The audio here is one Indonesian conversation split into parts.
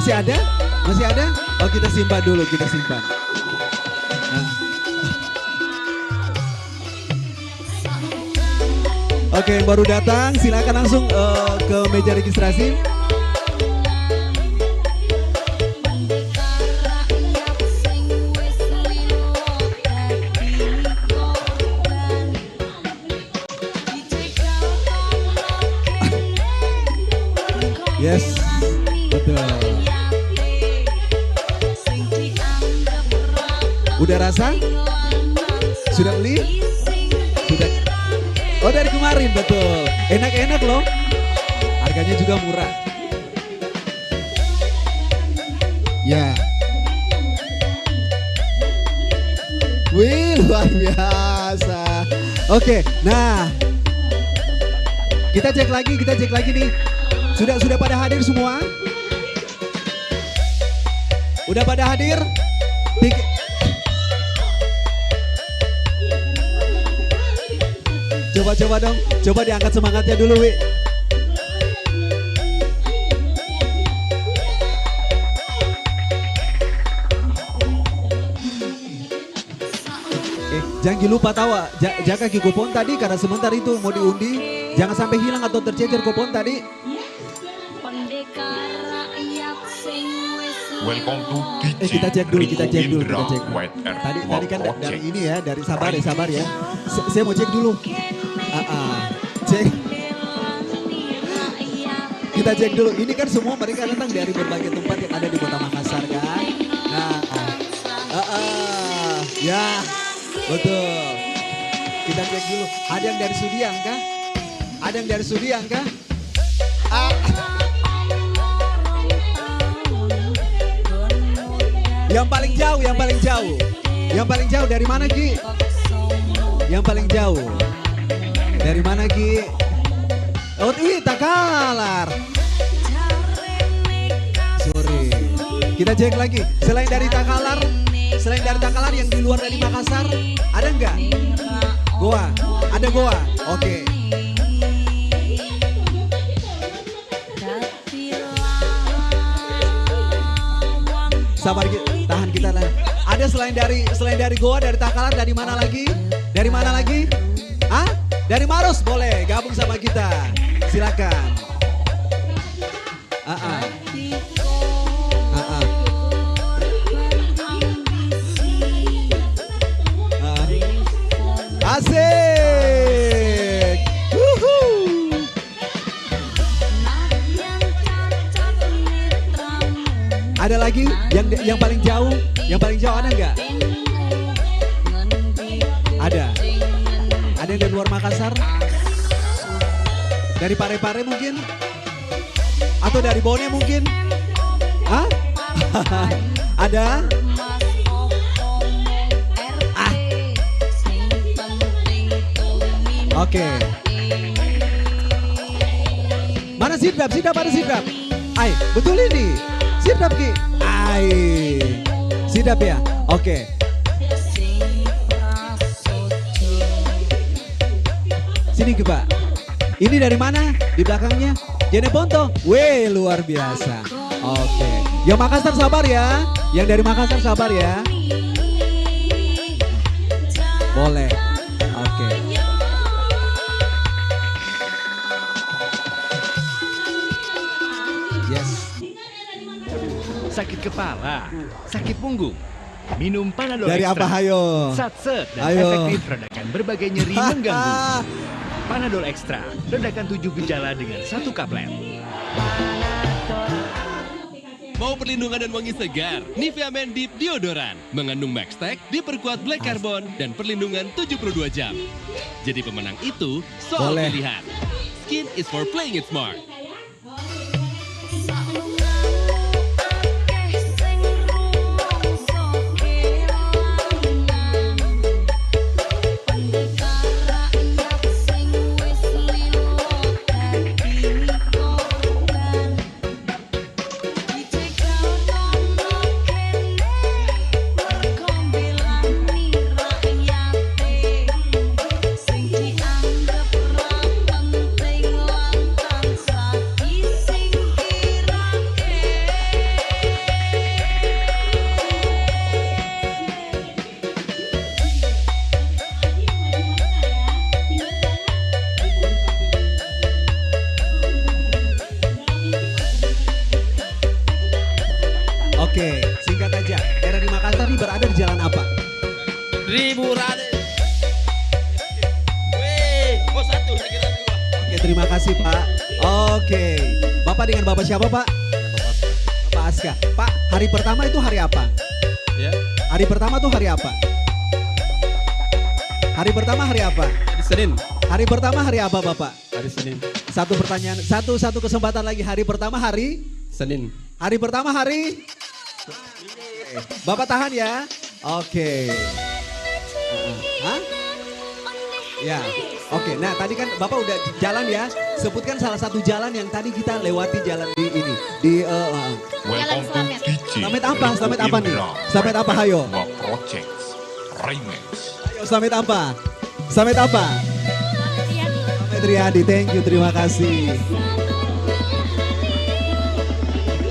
Masih ada? Masih ada? Oh kita simpan dulu, kita simpan. Nah. Oke, yang baru datang silakan langsung ke meja registrasi. Yes, betul. Udah rasa? Sudah beli? Sudah. Oh dari kemarin, betul. Enak-enak loh. Harganya juga murah. Ya. Wih, luar biasa. Oke, nah. Kita cek lagi nih. Sudah pada hadir semua? Udah pada hadir? Coba dong, coba diangkat semangatnya dulu, Wi. Jangan lupa tawa, jaga kupon tadi karena sebentar itu mau diundi. Jangan sampai hilang atau tercecer kupon tadi. Welcome to DJ kita cek dulu. Indra Tadi kan dari ini ya, dari sabar ya. Saya mau cek dulu. Cek. Kita cek dulu. Ini kan semua mereka datang dari berbagai tempat yang ada di Kota Makassar kan. Nah, ya, betul. Kita cek dulu. Ada yang dari Sudiang kah? Ada yang dari Sudiang kah? Yang paling jauh dari mana Ki? Yang paling jauh dari mana Ki? Oh, wih, Takalar. Sorry. Kita cek lagi. Selain dari Takalar yang di luar dari Makassar, ada nggak? Goa, ada Goa. Oke. Sabar tahan kita lah. Ada selain dari Goa, dari Takalar, dari mana lagi? Dari mana lagi? Hah? Dari Maros boleh gabung sama kita. Silakan. Asik. Ada lagi yang paling jauh ada nggak? Ada yang dari luar Makassar? Dari Parepare mungkin? Atau dari Bone mungkin? Hah? Ada? Oke. Mana Sidap ada Sidap? Betul ini. Sidap Ki. Sidap ya? Oke. Sini Ki Pak. Ini dari mana? Di belakangnya? Jene Ponto. Weh, luar biasa. Oke. Yang Makassar sabar ya. Yang dari Makassar sabar ya. Boleh. Oke. Yes. Sakit kepala, sakit punggung, minum Panadol dari Extra. Apa hayo? Satset dan Ayo. efektif redakan berbagai nyeri mengganggu. Panadol Extra, redakan 7 gejala dengan 1 kaplet. Mau perlindungan dan wangi segar? Nivea Men Deep Deodoran mengandung Maxtec, diperkuat black carbon dan perlindungan 72 jam. Jadi pemenang itu soal Boleh. pilihan. Skin is for playing it smart. Oke, singkat aja. Daerah di Makassar ini berada di jalan apa? Ribu Raden. Wih, oh satu, saya kira dua. Oke, terima kasih Pak. Oke, Bapak dengan Bapak siapa Pak? Bapak Aska. Pak, hari pertama itu hari apa? Ya, Hari pertama tuh hari apa? Hari pertama hari apa? hari Senin. Hari pertama hari apa Bapak? Hari Senin. Satu pertanyaan, satu kesempatan lagi. Hari pertama hari? Senin. Hari pertama hari? Bapak tahan ya. Oke. Hah? Ya. Oke. Nah tadi kan Bapak udah jalan ya. Sebutkan salah satu jalan yang tadi kita lewati jalan di ini. Di Welcome to DJ Slamet apa? Slamet apa nih? Indra, Slamet apa? Hayo. Web Projects Remix. Ayo Slamet apa? Slamet apa? Slamet Riyadi. Thank you. Terima kasih.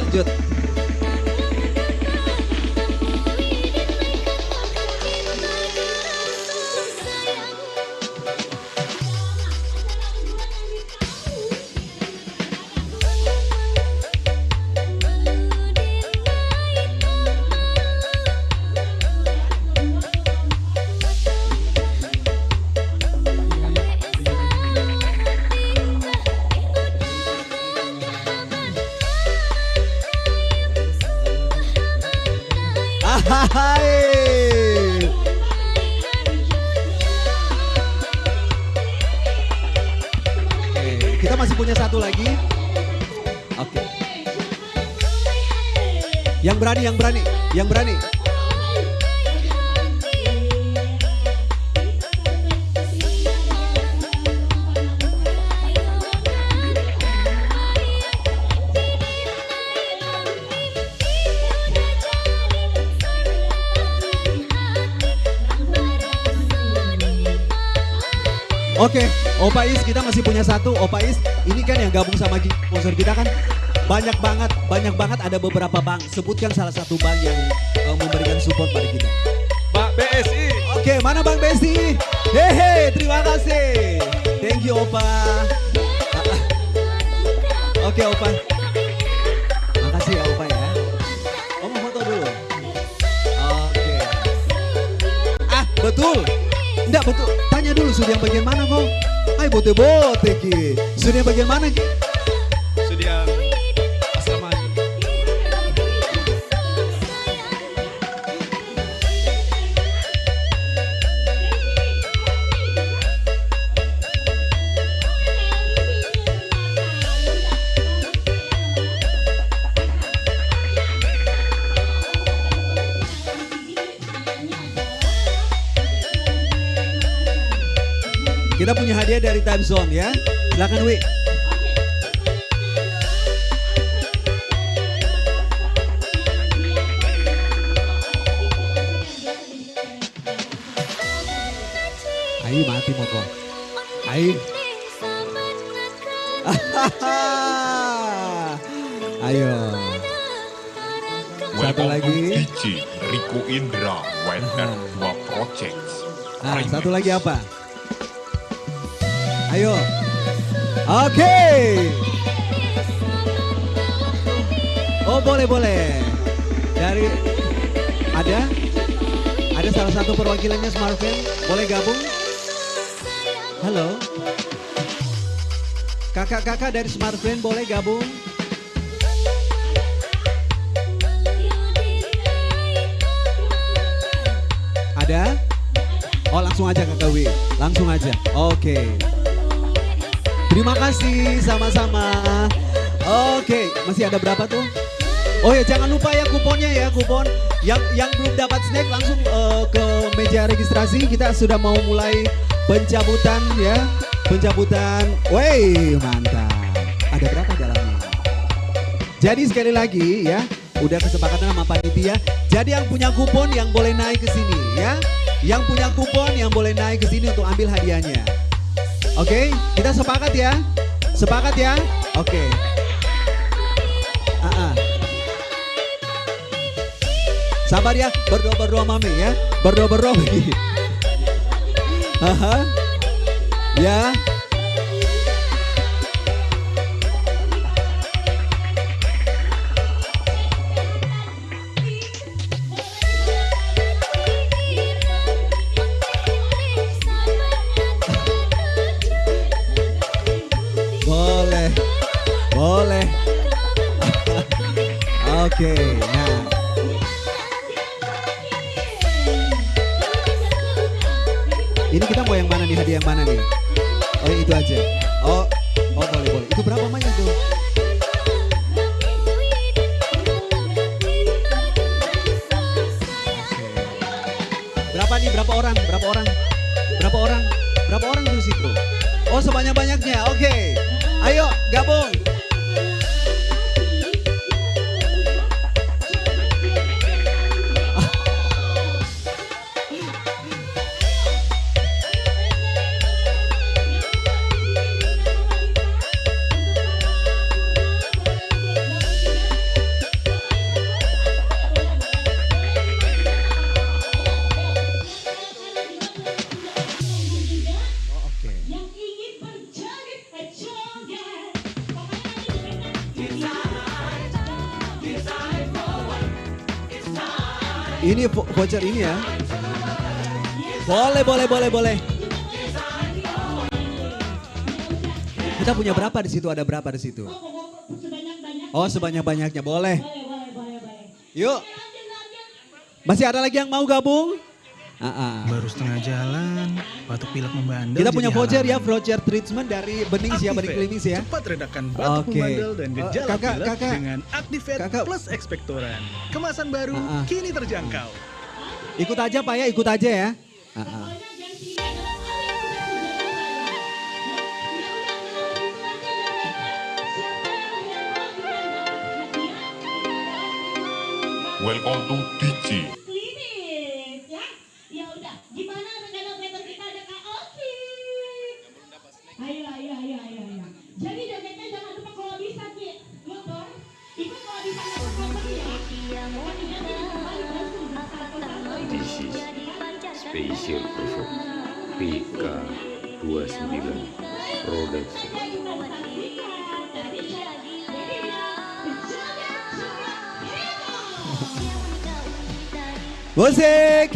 Lanjut. Hai. Oke, kita masih punya satu lagi. Oke. Yang berani, yang berani, yang berani. Oke, Opa Is kita masih punya satu. Opa Is ini kan yang gabung sama sponsor kita kan banyak banget ada beberapa bank. Sebutkan salah satu bank yang memberikan support pada kita. Pak BSI. Oke, mana Bang Besti? Hehe, terima kasih. Thank you Opa. Oke Opa. Makasih ya Opa ya. Oh mau foto dulu. Oke. Betul. Enggak betul. Tanya dulu sudah yang bagian mana kok? Ay bote-bote ki. Sudah yang bagian mana ki? Sudah asrama. Kita punya hadiah dari Time Zone ya. Silakan Wi. Ayo mati moko. Ayo. Ayo. Satu Welcome lagi. to DJ Rico Indra WR2 Projects Nah, Remix. satu lagi apa? Ayo. Oke. Oh, boleh. Dari ada salah satu perwakilannya Smartfren, boleh gabung? Halo. Kakak-kakak dari Smartfren boleh gabung? Ada? Oh, langsung aja Kakak Wi. Langsung aja. Oke. Terima kasih sama-sama. Oke, masih ada berapa tuh? Oh ya, jangan lupa ya kuponnya ya, kupon. Yang belum dapat snack langsung ke meja registrasi. Kita sudah mau mulai pencabutan ya. Pencabutan. Wey, mantap. Ada berapa dalamnya? Jadi sekali lagi ya, udah kesepakatan sama panitia. Jadi yang punya kupon yang boleh naik ke sini ya. Yang punya kupon yang boleh naik ke sini untuk ambil hadiahnya. Oke, kita sepakat ya? Sepakat ya? Oke. Sabar ya, berdoa mami ya. Berdoa mami. Ya. Oke, nah. Ini kita mau yang mana nih, hadiah yang mana nih? Oh itu aja. Oh boleh. Itu berapa banyak tuh? Berapa nih? Berapa orang? Berapa orang di situ? Oh sebanyak-banyaknya. Oke. Ayo gabung. Ini voucher ini ya. Boleh. Kita punya berapa di situ? Ada berapa di situ? Oh, sebanyak-banyaknya. Boleh. Yuk. Masih ada lagi yang mau gabung? Baru setengah jalan, batuk pilek membandel. Kita punya jadi voucher ya, halangan. voucher treatment dari Bening ya, Bening Klinis ya. Cepat redakan batuk Oke. membandel dan gejala pilek Kakak. dengan Activate Kakak. Plus Expectorant. Kemasan baru kini terjangkau. Ikut aja Pak ya, ikut aja ya. Welcome to DJ. Klinis ya. Ya udah, gimana rekan operator kita ada Kak Ovi? Ayo. Jadi jogetnya jangan lupa kalau bisa Ki. Motor, ikut kalau bisa motor ya. This is Special Perform PK29 Production. Musik.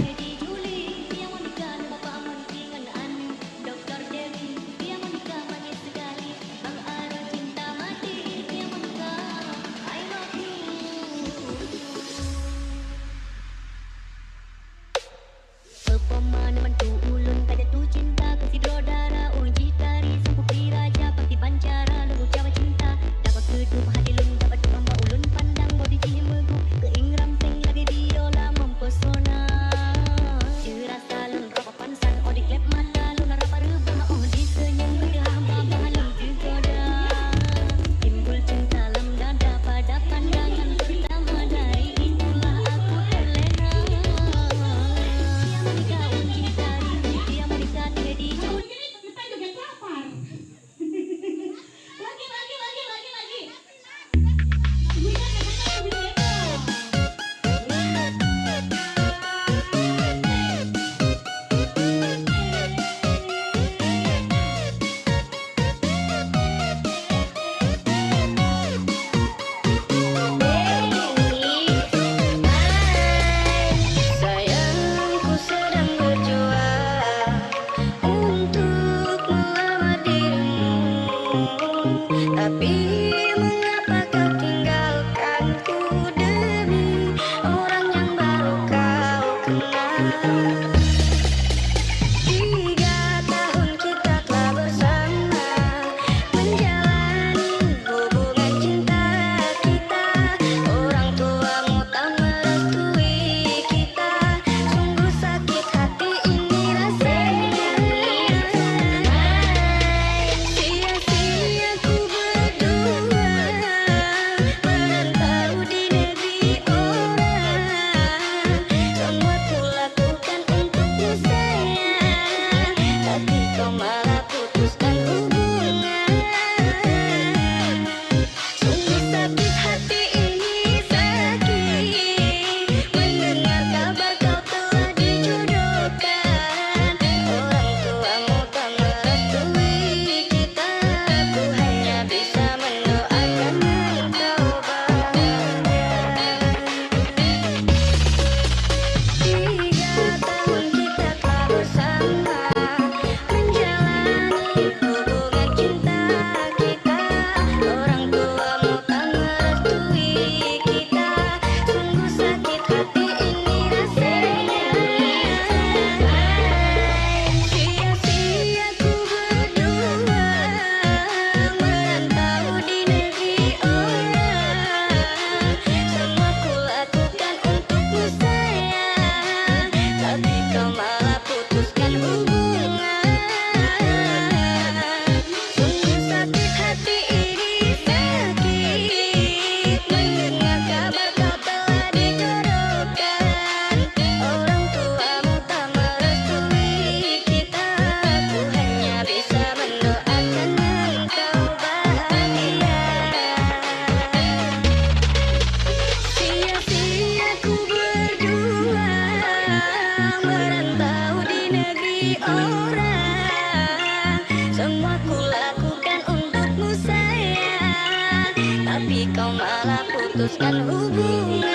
malah putuskan hubungan.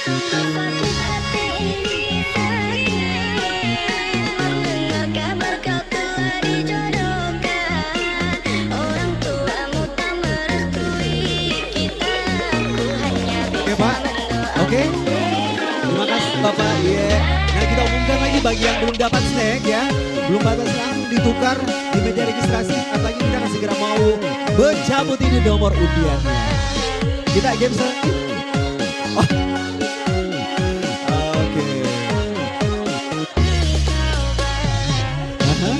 Sakit hati ini sakit mendengar kabar kau telah dijodohkan. Orang tuamu tak merestui kita. Ku hanya Oke bisa Pak, oke. Terima kasih Bapak. Iya. Nah kita umumkan lagi bagi yang belum dapat snack ya, belum dapat snack ditukar di meja registrasi. Apalagi kita akan segera mau mencabut ini nomor undiannya. Kita game selanjutnya. Oh. Oke. Aha.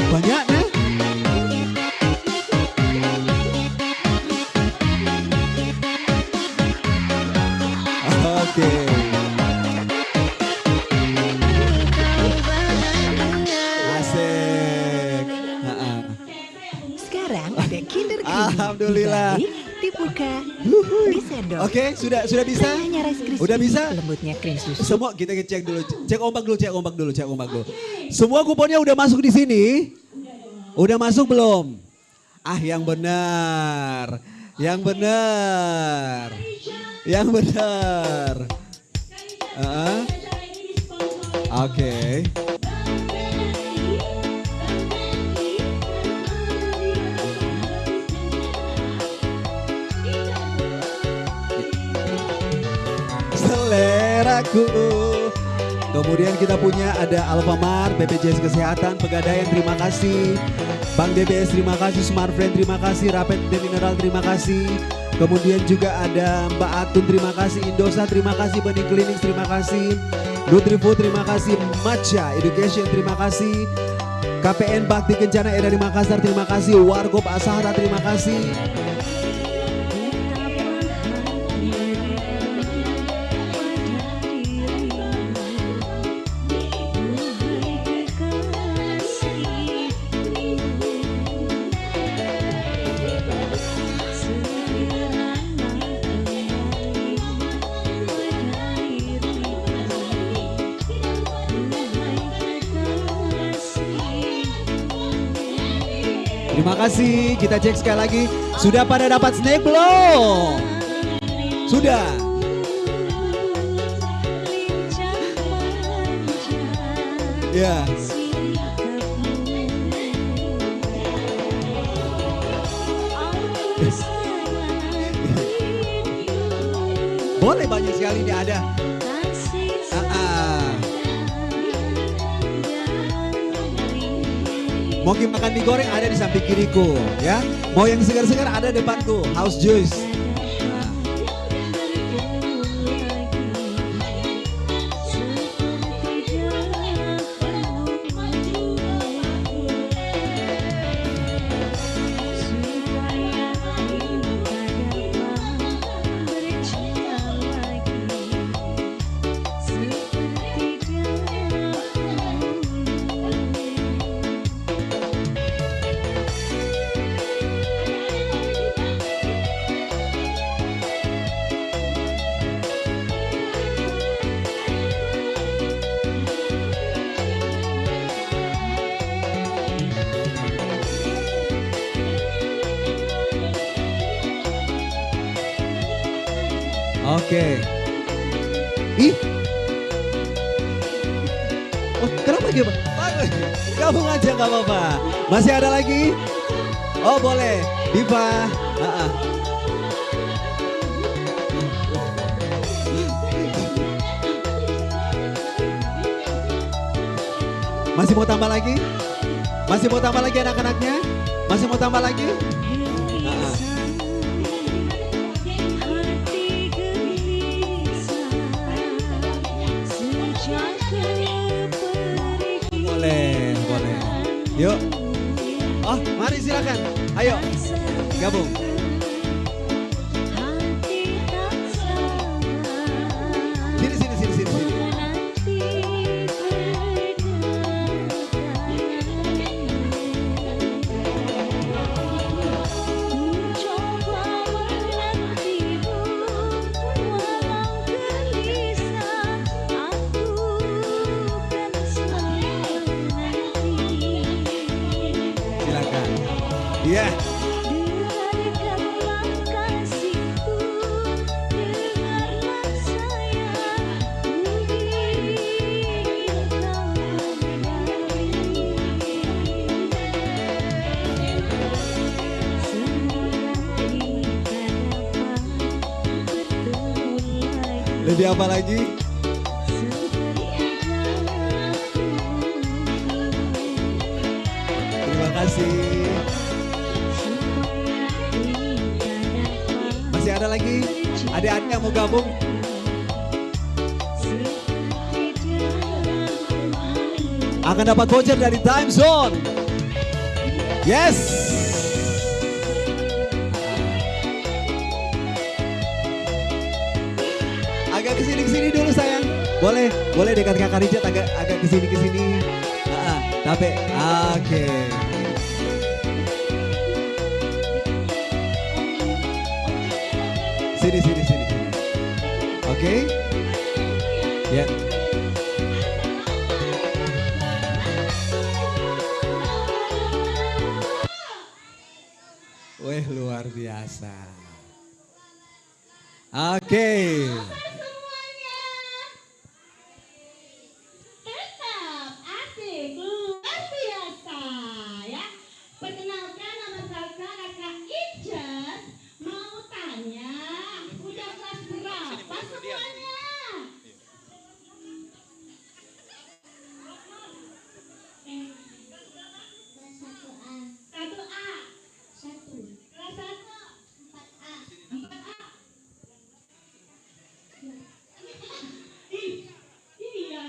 Banyak nah. Oke. Asik. Sekarang ada Kinder Creamy. Alhamdulillah. Dibalik, dibuka, disendok. Oke, sudah bisa? Hanya Rice Krispies, Udah bisa? lembutnya krim susu. Semua kita cek dulu, cek ombak dulu. Semua kuponnya udah masuk di sini? Udah masuk belum? Ah, yang benar. Oke. Seleraku. Kemudian kita punya ada Alfamart, BPJS Kesehatan, Pegadaian terima kasih. Bank DBS terima kasih, Smartfriend terima kasih, Rapid Mineral terima kasih. Kemudian juga ada Mbak Atun terima kasih, Indosat terima kasih, Bening Clinics terima kasih, Nutrifood terima kasih, Matcha Education terima kasih, KPN Bakti Kencana Era di Makassar terima kasih, Warkop Asahara terima kasih. Terima kasih, kita cek sekali lagi. Sudah pada dapat snack belum? Sudah. Ya. Boleh banyak sekali ini ada. Mau makan mie goreng ada di samping kiriku, ya. Mau yang segar-segar ada depanku, house juice. Oke. Ih. Oh, kenapa gitu? Gabung aja nggak apa-apa. Masih ada lagi? Oh, boleh. Diva. Masih mau tambah lagi? Masih mau tambah lagi anak-anaknya? Masih mau tambah lagi? Boleh. Yuk. Oh, mari silakan. Ayo. Gabung. Sini. silakan. Iya. Lebih apa lagi? Terima kasih. Masih ada lagi? Adik-adik yang mau gabung? Akan dapat voucher dari Time Zone. Yes. Agak kesini dulu sayang. Boleh dekat kakak Richard agak kesini. Tapi oke. Sini. Oke. Ya. Wih, luar biasa. Oke. Tetap asik, luar biasa ya. Perkenalkan nama saya Kakak Ijaz. Mau tanya, udah kelas berapa semuanya? Kelas 1A. 4A. Ini ya.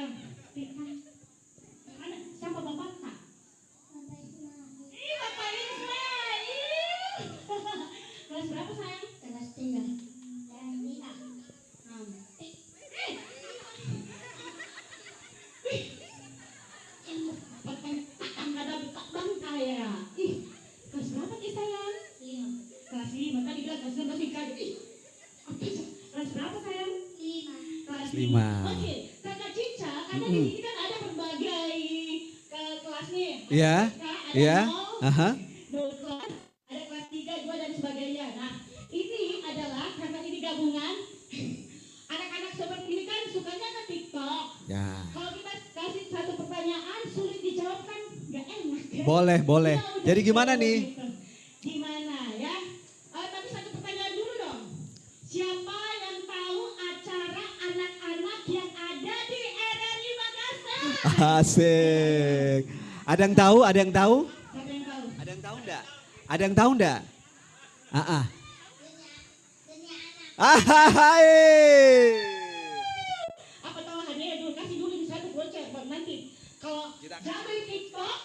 Mana? Siapa bapak tak? Bapak Ismail. Kelas berapa sayang? Kelas 3. Kelas berapa sih sayang? 5. Kelas 5. Tadi bilang kelas 6 masih kan. Kelas berapa sayang? 5. Kelas 5. Oke, Kakak Cica, karena di sini kan ada berbagai kelas nih. Iya. Iya. Aha. Kelas, ada kelas 3, 2 dan sebagainya. Nah, ini adalah karena ini gabungan. Anak-anak seperti ini kan sukanya nge-TikTok. Ya. Kalau kita kasih satu pertanyaan sulit dijawab kan nggak enak ya. Boleh. Jadi gimana nih? Gimana ya? Tapi satu pertanyaan dulu dong. Siapa yang tahu acara anak-anak yang ada di RRI Makassar? Asik. Ada yang tahu? Siapa yang tahu? Ada yang tahu enggak? Ada yang tahu enggak? Hai. Apa tahu hadiah dulu, kasih dulu di satu voucher buat nanti. Kalau jamin TikTok,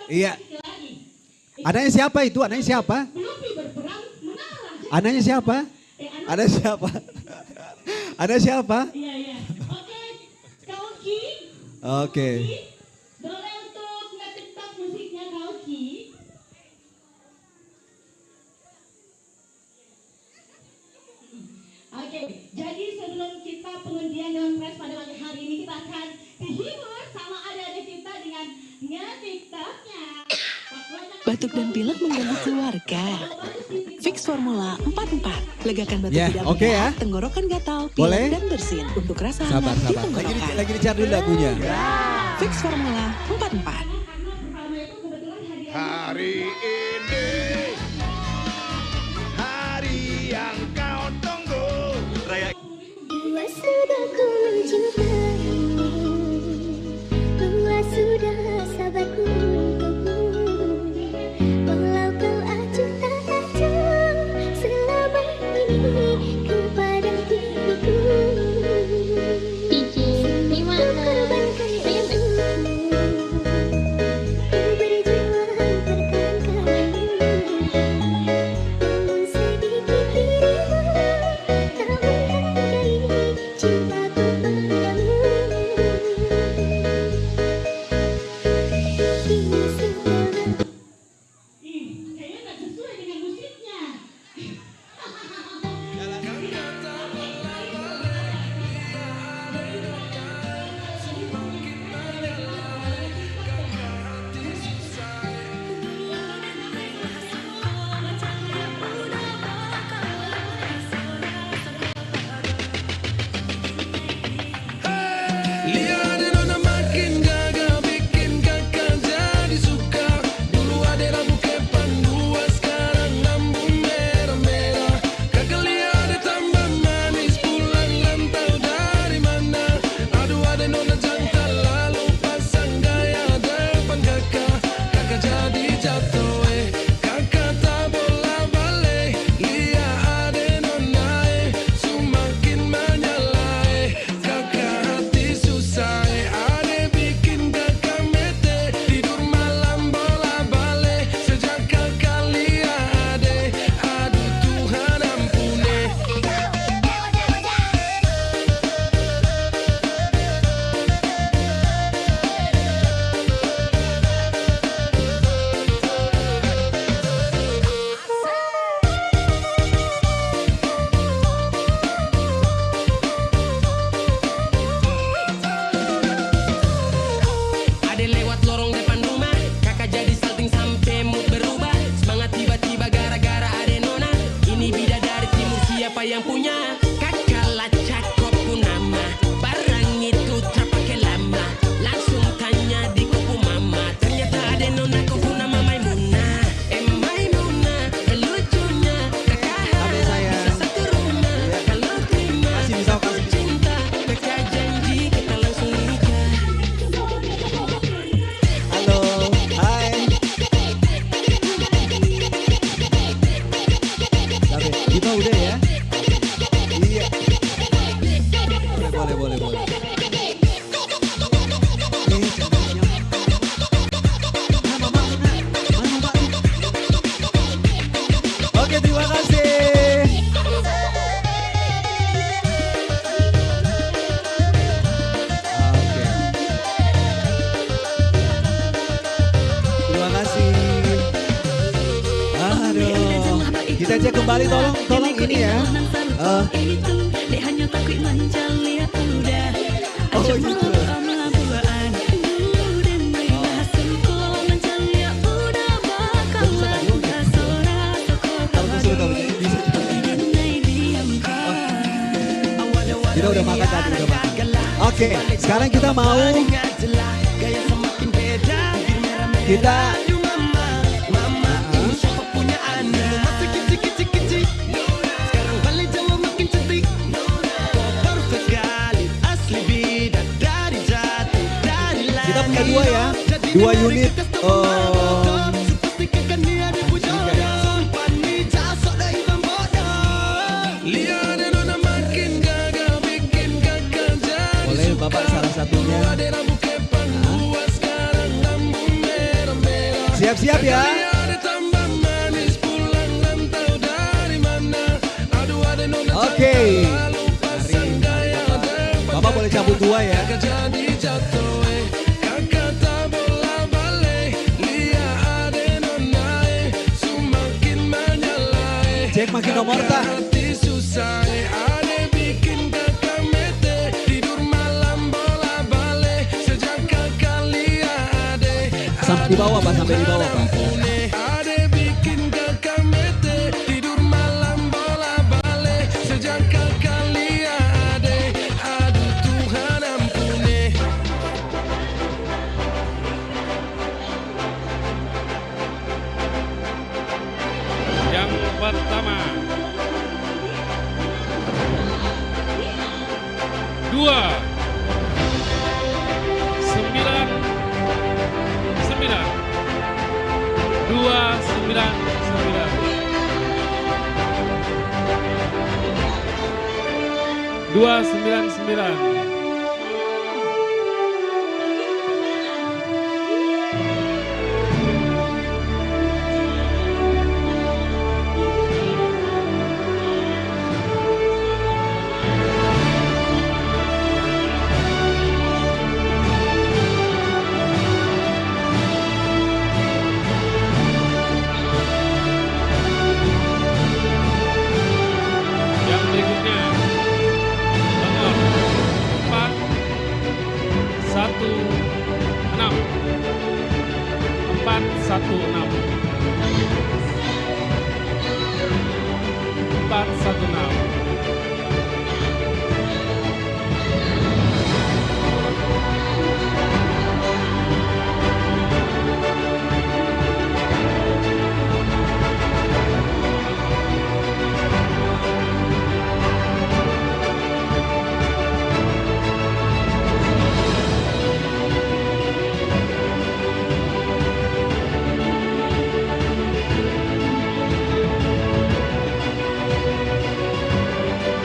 Iya. kasih lagi. Anaknya siapa itu? Anaknya siapa? Belum berperang mengalah. Anaknya siapa? Ada siapa? Ada siapa? Iya. Oke, Kauki. Oke. Boleh untuk nge-TikTok musiknya Kauki. Oke, jadi sebelum kita pengundian dalam press pada pagi hari ini, kita akan dihibur sama adik-adik kita dengan nge-TikToknya. Batuk dan pilek mengganggu keluarga. Fix Formula 44. Legakan batuk Ya, tidak oke ya. tenggorokan gatal, Boleh? pilek dan bersin. Untuk rasa Sabar. hangat di tenggorokan. Lagi dicari dulu lagunya. Fix Formula 44. Hari ini, hari yang kau tunggu. Raya. Dua sudah ku mencintaimu, dua sudah sabarku untukmu. Walau kau acuh tak acuh selama ini kepada diriku. Di mana? Ku korbankan untukmu, ku berjuang pertahankan Kita cek kembali tolong ini ya. Oh gitu. Kita udah makan tadi, udah makan. Oke, sekarang kita mau kita punya dua ya, 2 unit. Boleh Bapak salah satunya. Siap-siap ya. Oke. Bapak boleh cabut 2 ya. Cek makin nomor tak. Sampai di bawah Pak, sampai di bawah Pak. Yang pertama 299. Empat satu enam.